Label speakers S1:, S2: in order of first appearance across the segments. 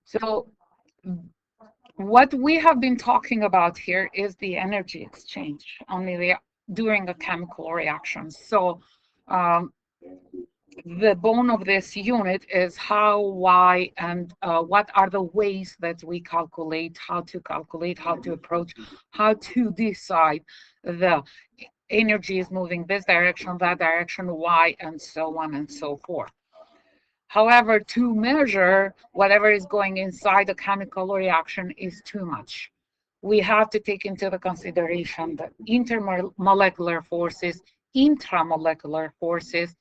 S1: So what we have been talking about here is the energy exchange during a chemical reaction. So um, the bone of this unit is how, why, and what are the ways that we calculate, how to approach, how to decide the energy is moving this direction, that direction, why, and so on and so forth. However, to measure whatever is going inside a chemical reaction is too much. We have to take into the consideration the intermolecular forces, intramolecular forces,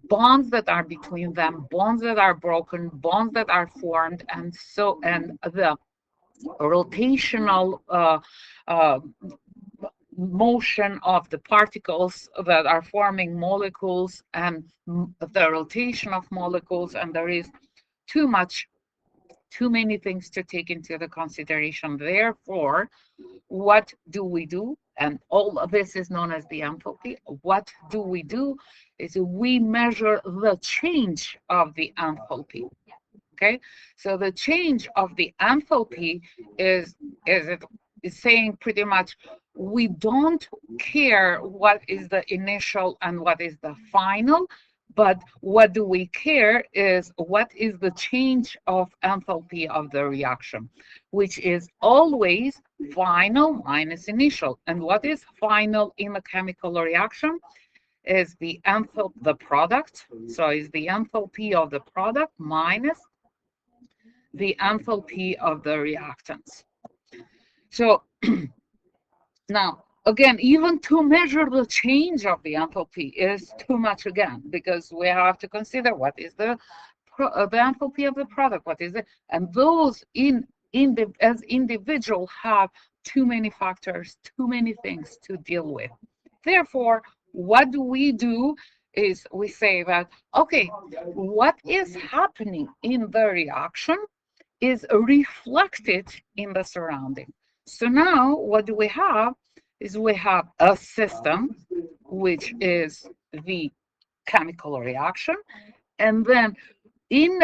S1: bonds that are between them, bonds that are broken, bonds that are formed, and the rotational motion of the particles that are forming molecules and the rotation of molecules, and there is too many things to take into the consideration. Therefore, what do we do? And all of this is known as the enthalpy. What do we do is we measure the change of the enthalpy. Okay, so the change of the enthalpy is saying pretty much we don't care what is the initial and what is the final, but what do we care is what is the change of enthalpy of the reaction, which is always final minus initial. And what is final in a chemical reaction is the product. So is the enthalpy of the product minus the enthalpy of the reactants. So now, again, even to measure the change of the enthalpy is too much again, because we have to consider what is the enthalpy of the product, what is it, and those as individual have too many factors, too many things to deal with. Therefore, what do is we say that, okay, what is happening in the reaction is reflected in the surrounding. So now what do we have is we have a system, which is the chemical reaction, and then in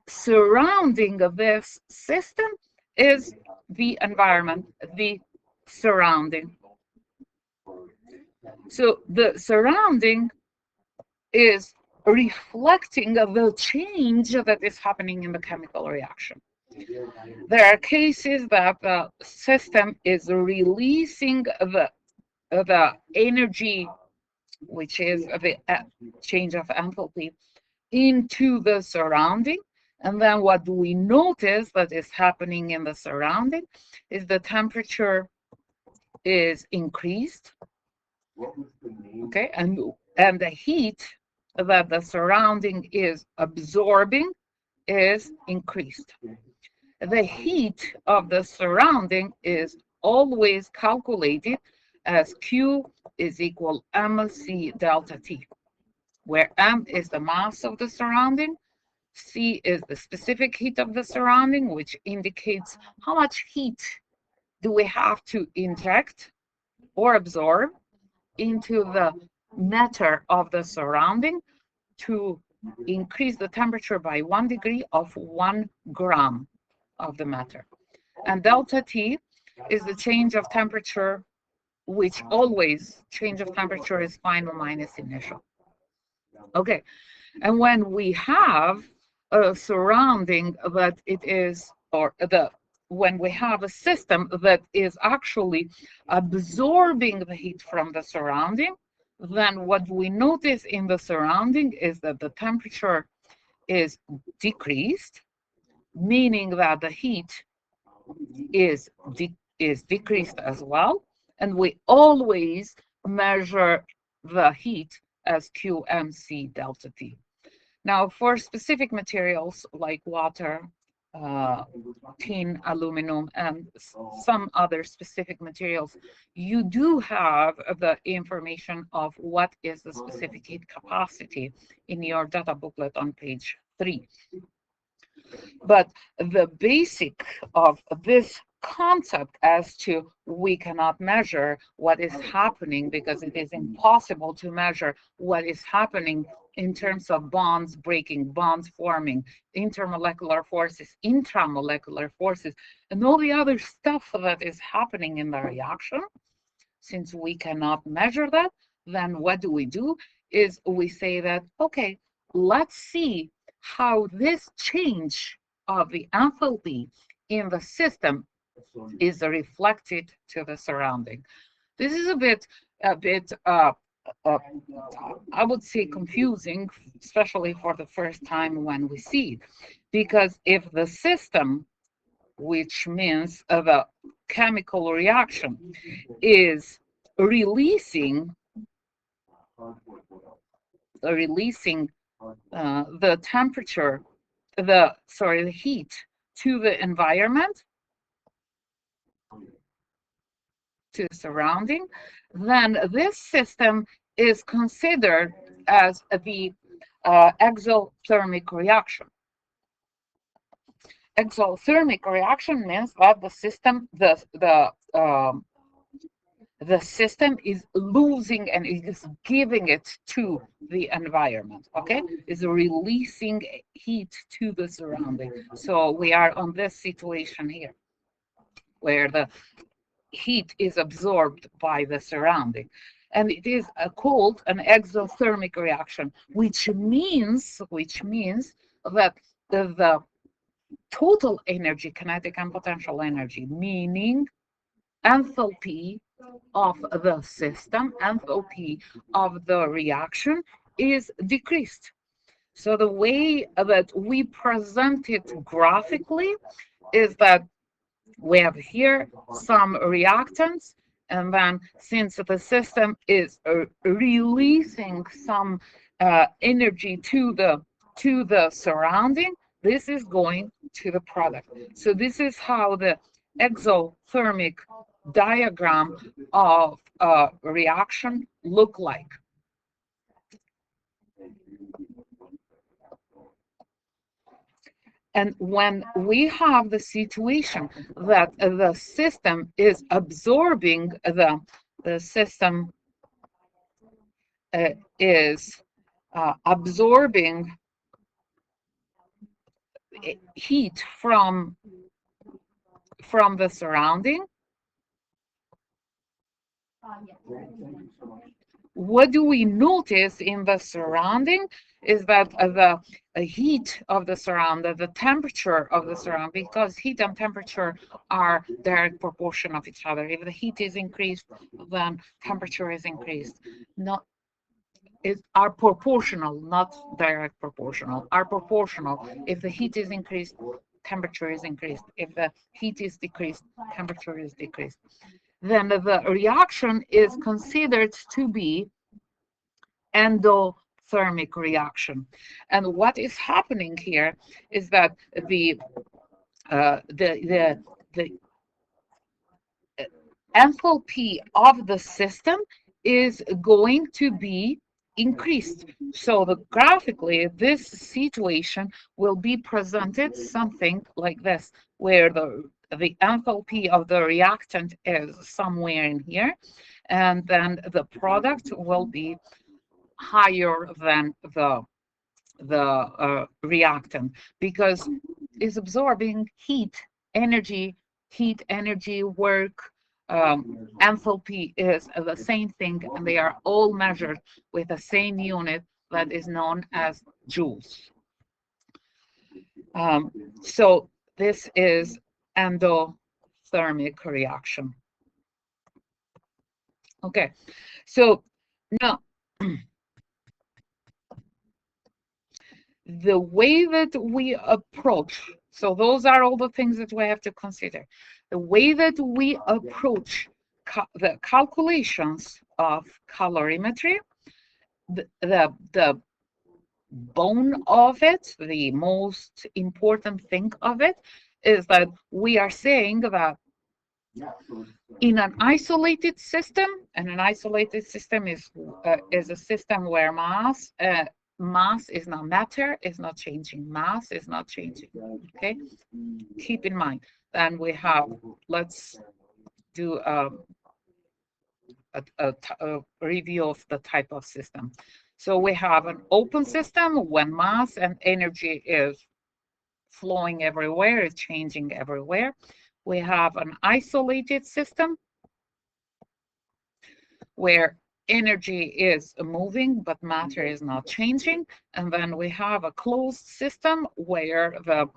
S1: surrounding this system is the environment, the surrounding. So the surrounding is reflecting the change that is happening in the chemical reaction. There are cases that the system is releasing the energy, which is the change of enthalpy, into the surrounding. And then what do we notice that is happening in the surrounding is the temperature is increased. Okay, and the heat that the surrounding is absorbing is increased. The heat of the surrounding is always calculated as Q is equal mc delta T, where m is the mass of the surrounding, C is the specific heat of the surrounding, which indicates how much heat do we have to inject or absorb into the matter of the surrounding to increase the temperature by 1 degree of 1 gram of the matter. And delta T is the change of temperature, which always change of temperature is final minus initial. Okay, and when we have a surrounding that it is, when we have a system that is actually absorbing the heat from the surrounding, then what we notice in the surrounding is that the temperature is decreased, meaning that the heat is decreased as well. And we always measure the heat as QMC delta T. Now, for specific materials like water, tin, aluminum, and some other specific materials, you do have the information of what is the specific heat capacity in your data booklet on page 3. But the basic of this concept as to we cannot measure what is happening because it is impossible to measure what is happening in terms of bonds breaking, bonds forming, intermolecular forces, intramolecular forces, and all the other stuff that is happening in the reaction. Since we cannot measure that, then what do? Is we say that, okay, let's see how this change of the enthalpy in the system is reflected to the surrounding. This is a bit, uh, I would say confusing, especially for the first time when we see it, because if the system, which means the chemical reaction, is releasing the temperature, the heat to the environment, to surrounding, then this system is considered as the exothermic reaction. Exothermic reaction means that the system is losing and is giving it to the environment, okay? Is releasing heat to the surrounding. So we are on this situation here, where the heat is absorbed by the surrounding. And it is called an exothermic reaction, which means that the total energy, kinetic and potential energy, meaning enthalpy of the system, enthalpy of the reaction, is decreased. So the way that we present it graphically is that we have here some reactants, and then since the system is releasing some energy to the surrounding, this is going to the product. So this is how the exothermic diagram of a reaction look like. And when we have the situation that the system is absorbing the system is absorbing heat from the surrounding, what do we notice in the surrounding is that the heat of the surrounding, the temperature of the surrounding, because heat and temperature are direct proportion of each other. If the heat is increased, then temperature is increased. Not are proportional, not direct proportional, are proportional. If the heat is increased, temperature is increased. If the heat is decreased, temperature is decreased. Then the reaction is considered to be endothermic reaction. And what is happening here is that the enthalpy of the system is going to be increased. So graphically, this situation will be presented something like this, where the enthalpy of the reactant is somewhere in here, and then the product will be higher than the reactant, because it's absorbing heat, energy, work. Enthalpy is the same thing, and they are all measured with the same unit that is known as joules. So this is endothermic reaction. Okay, so now the way that we approach, so those are all the things that we have to consider. The way that we approach the calculations of calorimetry, the bone of it, the most important thing of it, is that we are saying that in an isolated system, and an isolated system is a system where mass is not matter, is not changing. Mass is not changing. Okay, keep in mind Then we have, let's do a review of the type of system. So we have an open system when mass and energy is flowing everywhere, is changing everywhere. We have an isolated system where energy is moving, but matter is not changing. And then we have a closed system where the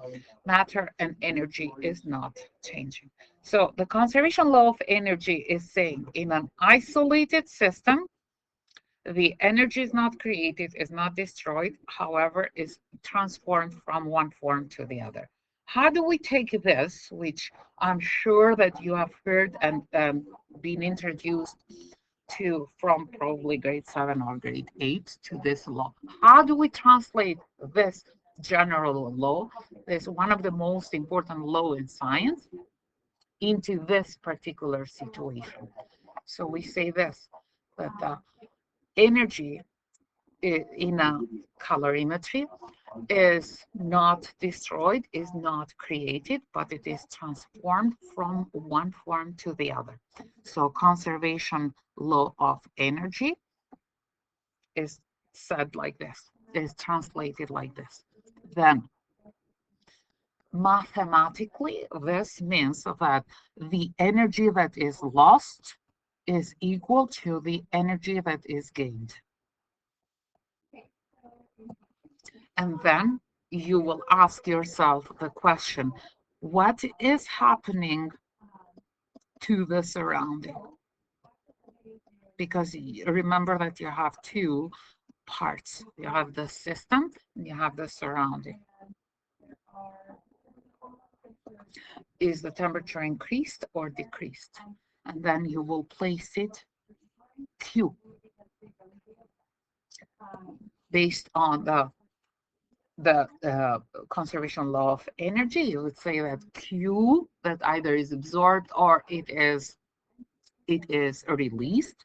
S1: matter and energy is not changing. So the conservation law of energy is saying in an isolated system, the energy is not created, is not destroyed, however, is transformed from one form to the other. How do we take this, which I'm sure that you have heard and been introduced to from probably grade 7 or grade 8 to this law? How do we translate this general law, this one of the most important law in science, into this particular situation? So we say this, that the energy in a calorimetry is not destroyed, is not created, but it is transformed from one form to the other. So conservation law of energy is said like this, is translated like this. Then mathematically, this means that the energy that is lost is equal to the energy that is gained. And then you will ask yourself the question, what is happening to the surrounding? Because remember that you have two parts. You have the system and you have the surrounding. Is the temperature increased or decreased? And then you will place it Q based on the conservation law of energy. You would say that Q, that either is absorbed or it is released,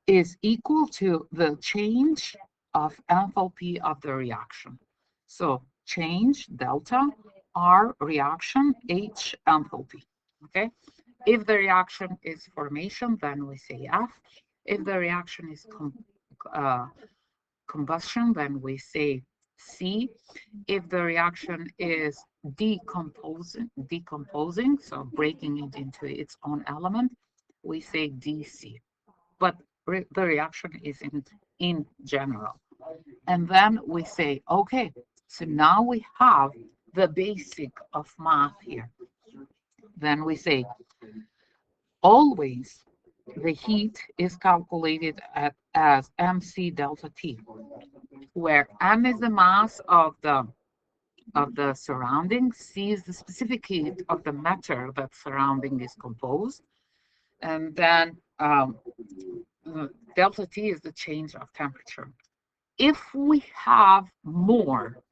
S1: is equal to the change of enthalpy of the reaction. So change delta, R reaction, H enthalpy. Okay. If the reaction is formation, then we say F. If the reaction is combustion, then we say C. If the reaction is decomposing, so breaking it into its own element, we say DC. But the reaction is in general. And then we say, okay, so now we have the basic of math here. Then we say, always the heat is calculated as mc delta T, where m is the mass of the surrounding, c is the specific heat of the matter that surrounding is composed, and then delta T is the change of temperature. If we have more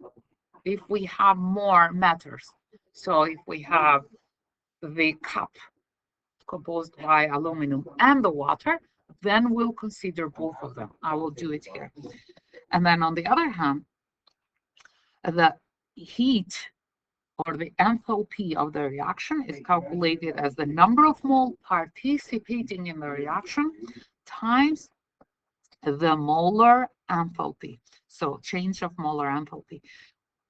S1: matters, so if we have the cup composed by aluminum and the water, then we'll consider both of them. I will do it here. And then on the other hand, the heat or the enthalpy of the reaction is calculated as the number of mole participating in the reaction times the molar enthalpy. So change of molar enthalpy.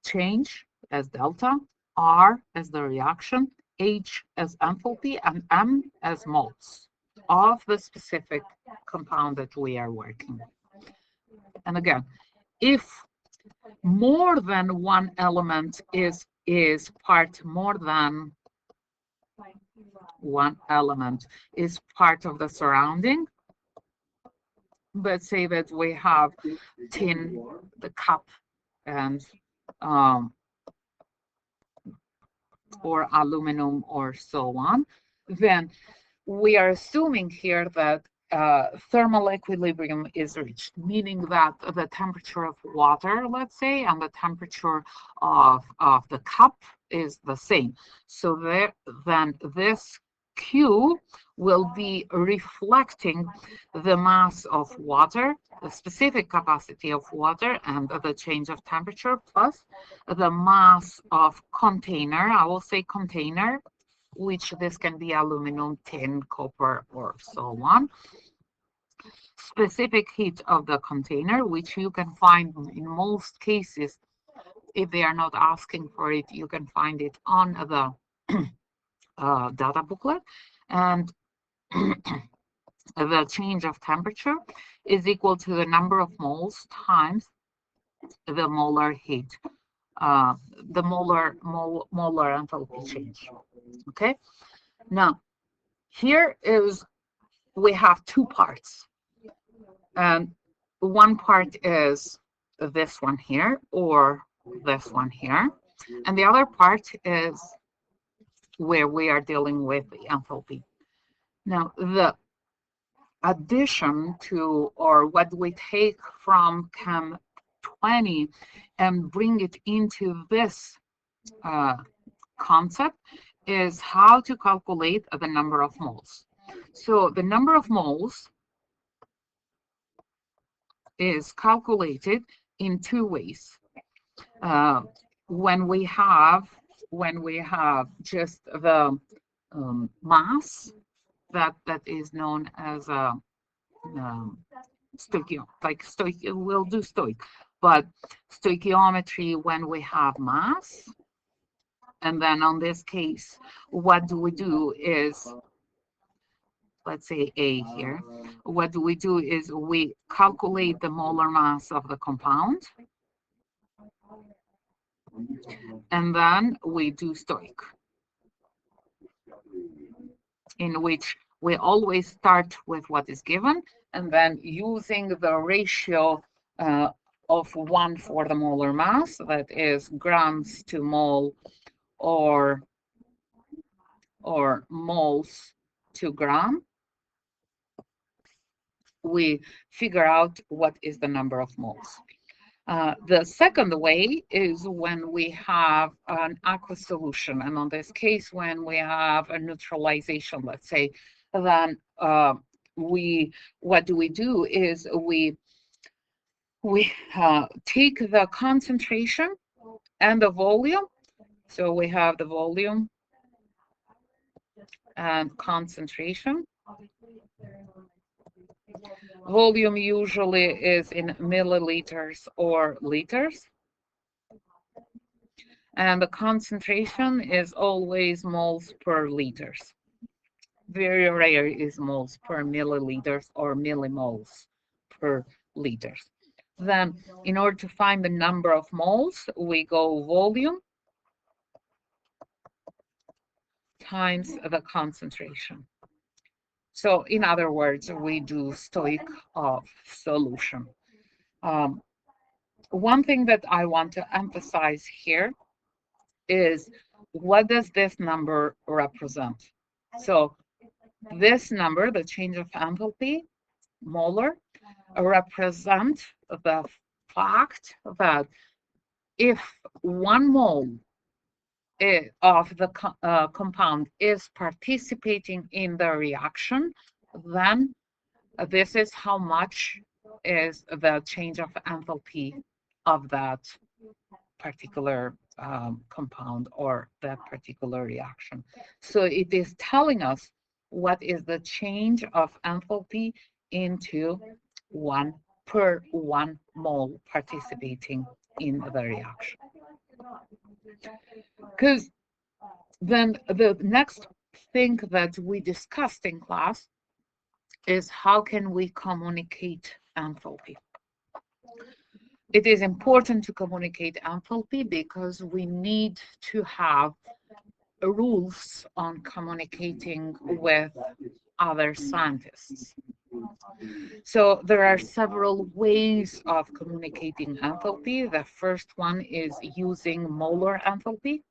S1: Change as delta, R as the reaction, H as enthalpy, and M as moles of the specific compound that we are working with. And again, if more than one element is part, more than one element is part of the surrounding, let's say that we have tin, the cup, and or aluminum or so on, then we are assuming here that thermal equilibrium is reached, meaning that the temperature of water, let's say, and the temperature of the cup is the same. So then this Q will be reflecting the mass of water, the specific capacity of water, and the change of temperature, plus the mass of container, I will say container, which this can be aluminum, tin, copper, or so on. Specific heat of the container, which you can find in most cases, if they are not asking for it, you can find it on the data booklet. And the change of temperature is equal to the number of moles times the molar heat, the molar enthalpy change. Okay. Now, here is we have two parts, and one part is this one here or this one here, and the other part is where we are dealing with the enthalpy. Now, the addition to, or what we take from Chem 20 and bring it into this concept is how to calculate the number of moles. So the number of moles is calculated in two ways. When we have just the mass that is known as a we'll do stoic, but stoichiometry when we have mass. And then on this case, what do we do is, let's say A here. What do we do is we calculate the molar mass of the compound, and then we do stoic, in which we always start with what is given, and then using the ratio of 1 for the molar mass, that is grams to mole or moles to gram, we figure out what is the number of moles. The second way is when we have an aqueous solution, and on this case, when we have a neutralization, let's say, then what do we do is we take the concentration and the volume. So we have the volume and concentration. Volume usually is in milliliters or liters. And the concentration is always moles per liters. Very rare is moles per milliliters or millimoles per liters. Then, in order to find the number of moles, we go volume times the concentration. So, in other words, we do stoic of solution. One thing that I want to emphasize here is, what does this number represent? So this number, the change of enthalpy, molar, represent the fact that if 1 mole of the compound is participating in the reaction, then this is how much is the change of enthalpy of that particular compound or that particular reaction. So it is telling us what is the change of enthalpy into 1 per 1 mole participating in the reaction. Because then the next thing that we discussed in class is how can we communicate enthalpy. It is important to communicate enthalpy because we need to have rules on communicating with other scientists. So there are several ways of communicating enthalpy. The first one is using molar enthalpy.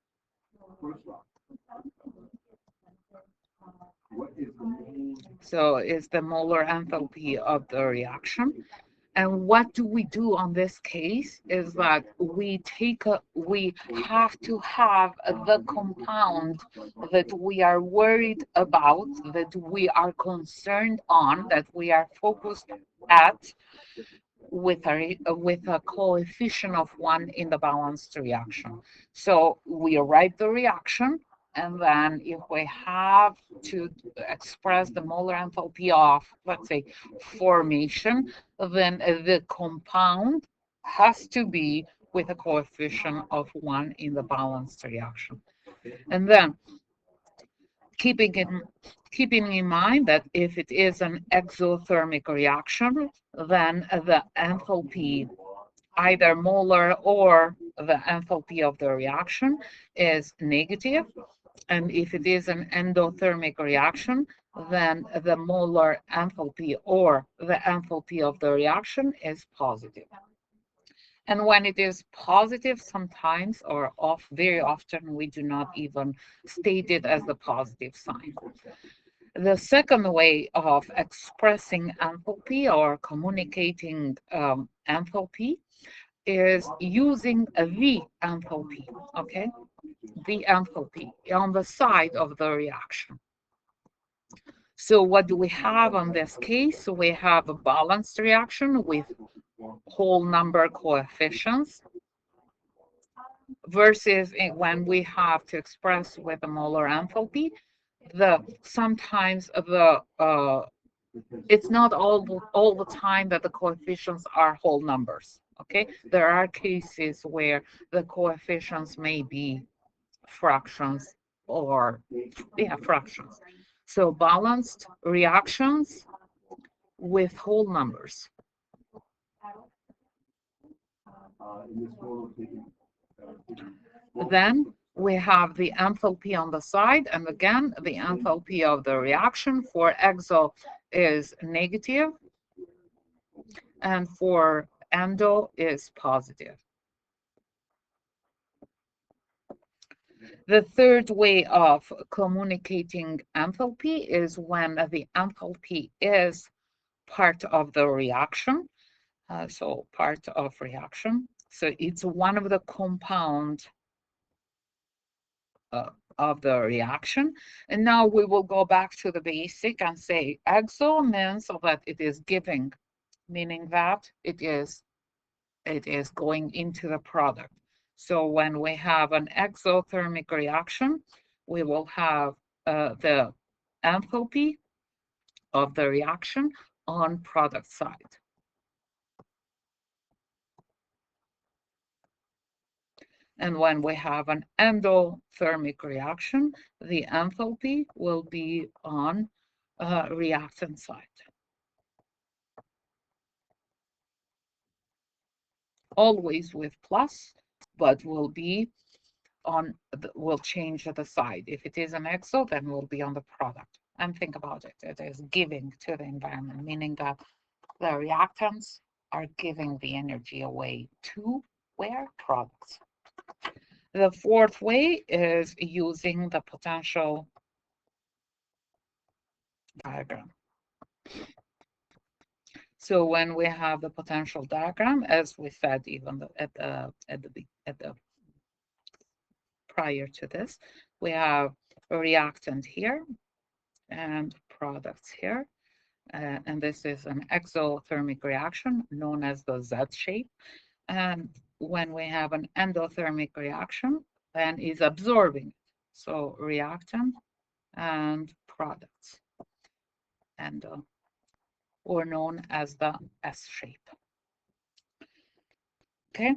S1: So it's the molar enthalpy of the reaction. And what do we do on this case is that we have to have the compound that we are worried about, that we are concerned on, that we are focused at, with a coefficient of 1 in the balanced reaction. So we write the reaction, And then if we have to express the molar enthalpy of, let's say, formation, then the compound has to be with a coefficient of 1 in the balanced reaction. And then keeping in mind that if it is an exothermic reaction, then the enthalpy, either molar or the enthalpy of the reaction, is negative. And if it is an endothermic reaction, then the molar enthalpy or the enthalpy of the reaction is positive. And when it is positive, sometimes or very often, we do not even state it as the positive sign. The second way of expressing enthalpy or communicating enthalpy is using a V enthalpy, okay? The enthalpy on the side of the reaction. So what do we have on this case? We have a balanced reaction with whole number coefficients versus when we have to express with the molar enthalpy, sometimes it's not all the time that the coefficients are whole numbers. Okay, there are cases where the coefficients may be fractions or fractions. So balanced reactions with whole numbers. Then we have the enthalpy on the side, and again, the enthalpy of the reaction for exo is negative, and for endo is positive. The third way of communicating enthalpy is when the enthalpy is part of the reaction. So part of reaction. So it's one of the compound of the reaction. And now we will go back to the basic and say exo means that it is giving, meaning that it is going into the product. So when we have an exothermic reaction, we will have the enthalpy of the reaction on product side. And when we have an endothermic reaction, the enthalpy will be on reactant side. Always with plus, but will be on, will change the side. If it is an exo, then will be on the product. And think about it, it is giving to the environment, meaning that the reactants are giving the energy away to where? Products. The fourth way is using the potential diagram. So when we have the potential diagram, as we said, even at the prior to this, we have a reactant here and products here. And this is an exothermic reaction known as the Z shape. And when we have an endothermic reaction, then is absorbing. So reactant and products, and or known as the S shape. Okay,